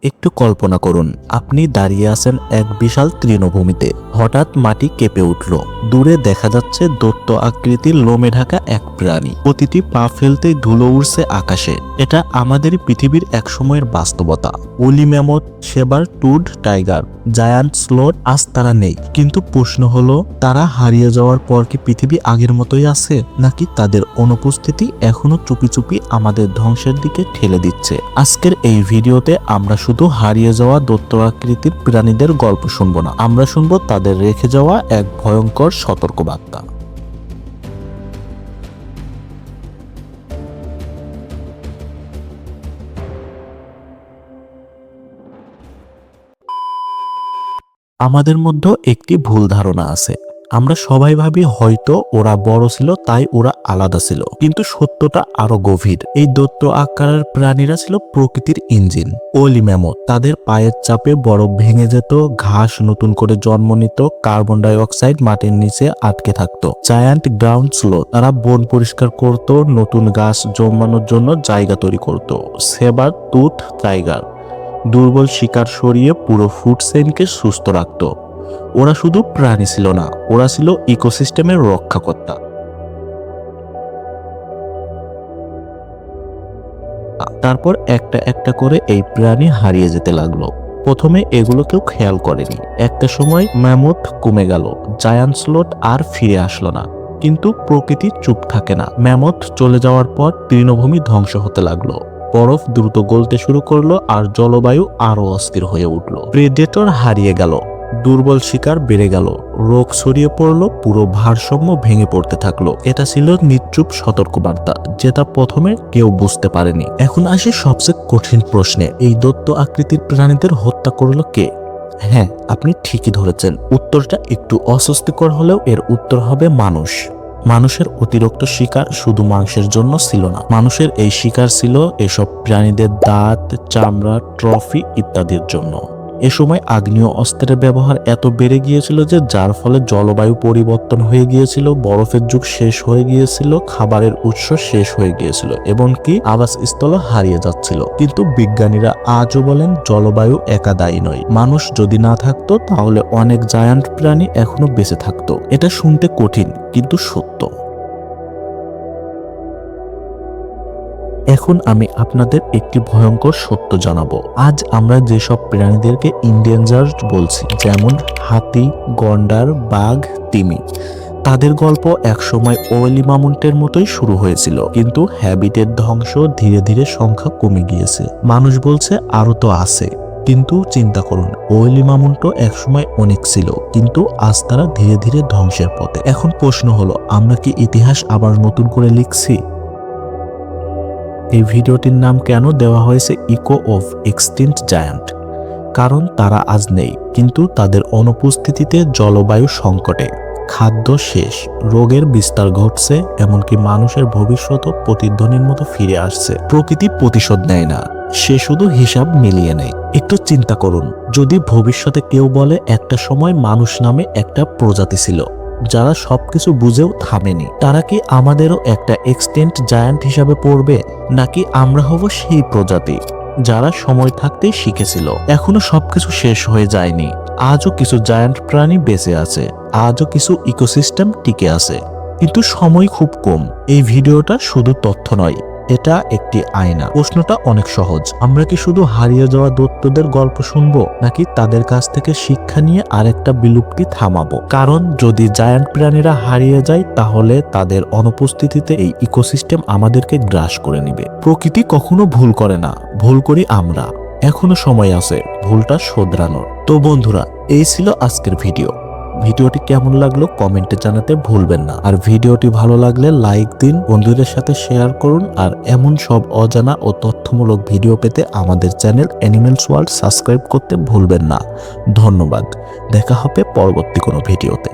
একটু কল্পনা করুন, আপনি দাঁড়িয়ে আছেন এক বিশাল তৃণভূমিতে। হঠাৎ মাটি কেঁপে উঠল। দূরে দেখা যাচ্ছে দৈত্য আকৃতির লোমে ঢাকা এক প্রাণী। প্রতিটি পা ফেলতেই ধুলো উড়ছে আকাশে। এটা আমাদের পৃথিবীর একসময়ের বাস্তবতা। ওলি ম্যামথ, সেবার টুড টাইগার, জায়ান্ট স্লোথ আজ তারা নেই। কিন্তু প্রশ্ন হলো, তারা হারিয়ে যাওয়ার পর কি পৃথিবী আগের মতোই আছে, নাকি তাদের অনুপস্থিতি এখনো চুপি চুপি আমাদের ধ্বংসের দিকে ঠেলে দিচ্ছে? আজকের এই ভিডিওতে আমরা শুধু হারিয়ে যাওয়া দৈত্য আকৃতির প্রাণীদের গল্প শুনবো না, আমরা শুনবো তাদের রেখে যাওয়া এক ভয়ঙ্কর সতর্কবার্তা। আমাদের মধ্যে একটি ভুল ধারণা আছে। আমরা সবাই ভাবি হয়তো ওরা বড় ছিল তাই ওরা আলাদা ছিল, কিন্তু সত্যটা আরো গভীর। এই দৈত্য আকারের প্রাণীরা ছিল প্রকৃতির ইঞ্জিন। ওলি ম্যামথ, তাদের পায়ের চাপে বরফ ভেঙে যেত, ঘাস নতুন করে জন্ম নিত, কার্বন ডাই অক্সাইড মাটির নিচে আটকে থাকতো। জায়ান্ট গ্রাউন্ড স্লোথ, তারা বন পরিষ্কার করত, নতুন গাছ জন্মানোর জন্য জায়গা তৈরি করত। সেবার টুথ টাইগার, দুর্বল শিকার সরিয়ে পুরো ফুড চেইনকে সুস্থ রাখত। ওরা শুধু প্রাণী ছিল না, ওরা ছিল ইকোসিস্টেমের রক্ষাকর্তা। তারপর একটা একটা করে এই প্রাণী হারিয়ে যেতে লাগলো। প্রথমে এগুলো কেউ খেয়াল করেনি। একটা সময় ম্যামথ কমে গেল, জায়ান্ট স্লোথ আর ফিরে আসলো না। কিন্তু প্রকৃতি চুপ থাকে না। ম্যামথ চলে যাওয়ার পর তৃণভূমি ধ্বংস হতে লাগলো। বরফ দ্রুত গলতে শুরু করলো আর জলবায়ু আরো অস্থির হয়ে উঠল। প্রেডেটর হারিয়ে গেল, দুর্বল শিকার বেড়ে গেল, রোগ ছড়িয়ে পড়লো, পুরো ভারসাম্য ভেঙে পড়তে থাকলো। এটা ছিল নিশ্চুপ সতর্কবার্তা, যেটা প্রথমে কেউ বুঝতে পারেনি। এখন আসি সবচেয়ে কঠিন প্রশ্নে, এই দৈত্য আকৃতির প্রাণীদের হত্যা করলো কে? হ্যাঁ, আপনি ঠিকই ধরেছেন। উত্তরটা একটু অস্বস্তিকর হলেও এর উত্তর হবে মানুষ। মানুষের অতিরিক্ত শিকার শুধু মাংসের জন্য ছিল না, মানুষের এই শিকার ছিল এসব প্রাণীদের দাঁত, চামড়া, ট্রফি ইত্যাদির জন্য। এ সময় আগ্নেয় অস্ত্রের ব্যবহার এত বেড়ে গিয়েছিল যে যার ফলে জলবায়ু পরিবর্তন হয়ে গিয়েছিল, বরফের যুগ শেষ হয়ে গিয়েছিল, খাবারের উৎস শেষ হয়ে গিয়েছিল, এমনকি আবাসস্থল হারিয়ে যাচ্ছিল। কিন্তু বিজ্ঞানীরা আজও বলেন জলবায়ু একা দায়ী নয়। মানুষ যদি না থাকতো তাহলে অনেক জায়ান্ট প্রাণী এখনো বেঁচে থাকতো। এটা শুনতে কঠিন কিন্তু সত্য। এখন আমি আপনাদের একটি ভয়ঙ্কর সত্য জানাবো। আজ আমরা যেসব প্রাণীদেরকে ইনডেঞ্জার্ড বলছি, যেমন হাতি, গন্ডার, বাঘ, তিমি, তাদের গল্প একসময় ওয়েলি মামুন্টের মতোই শুরু হয়েছিল। কিন্তু হ্যাবিটেট ধ্বংস ধীরে ধীরে সংখ্যা কমে গিয়েছে। মানুষ বলছে আরো তো আছে, কিন্তু চিন্তা করুন, ওয়েলি মামুন্টও একসময় অনেক ছিল, কিন্তু আজ তারা ধীরে ধীরে ধ্বংসের পথে। এখন প্রশ্ন হলো, আমরা কি ইতিহাস আবার নতুন করে লিখছি? এই ভিডিওটির নাম কেন দেওয়া হয়েছে ইকো অফ এক্সটিংক্ট জায়ান্ট? কারণ তারা আজ নেই, কিন্তু তাদের অনুপস্থিতিতে জলবায়ু সংকটে, খাদ্য শেষ, রোগের বিস্তার ঘটছে, এমনকি মানুষের ভবিষ্যৎও প্রতিধ্বনির মতো ফিরে আসছে। প্রকৃতি প্রতিশোধ নেয় না, সে শুধু হিসাব মিলিয়ে নেয়। একটু চিন্তা করুন, যদি ভবিষ্যতে কেউ বলে একটা সময় মানুষ নামে একটা প্রজাতি ছিল যারা সবকিছু বুঝেও থামেনি, তারা কি আমাদেরও একটা এক্সটেন্ট জায়ান্ট হিসাবে পড়বে, নাকি আমরা হব সেই প্রজাতি যারা সময় থাকতেই শিখেছিল? এখনো সবকিছু শেষ হয়ে যায়নি। আজও কিছু জায়ান্ট প্রাণী বেঁচে আছে, আজও কিছু ইকোসিস্টেম টিকে আছে, কিন্তু সময় খুব কম। এই ভিডিওটা শুধু তথ্য নয়, এটা একটি আয়না। প্রশ্নটা অনেক সহজ, আমরা কি শুধু হারিয়ে যাওয়া দৈত্যদের গল্প শুনবো, নাকি তাদের কাছ থেকে শিক্ষা নিয়ে আরেকটা বিলুপ্তি থামাবো? কারণ যদি জায়ান্ট প্রাণীরা হারিয়ে যায়, তাহলে তাদের অনুপস্থিতিতে এই ইকোসিস্টেম আমাদেরকে গ্রাস করে নেবে। প্রকৃতি কখনো ভুল করে না, ভুল করি আমরা। এখনো সময় আছে ভুলটা শোধরানোর। তো বন্ধুরা, এই ছিল আজকের ভিডিও। ভিডিওটি কেমন লাগলো কমেন্টে জানাতে ভুলবেন না। আর ভিডিওটি ভালো লাগলে লাইক দিন, বন্ধুদের সাথে শেয়ার করুন। আর এমন সব অজানা ও তথ্যমূলক ভিডিও পেতে আমাদের চ্যানেল অ্যানিমেলস ওয়ার্ল্ড সাবস্ক্রাইব করতে ভুলবেন না। ধন্যবাদ। দেখা হবে পরবর্তী কোনো ভিডিওতে।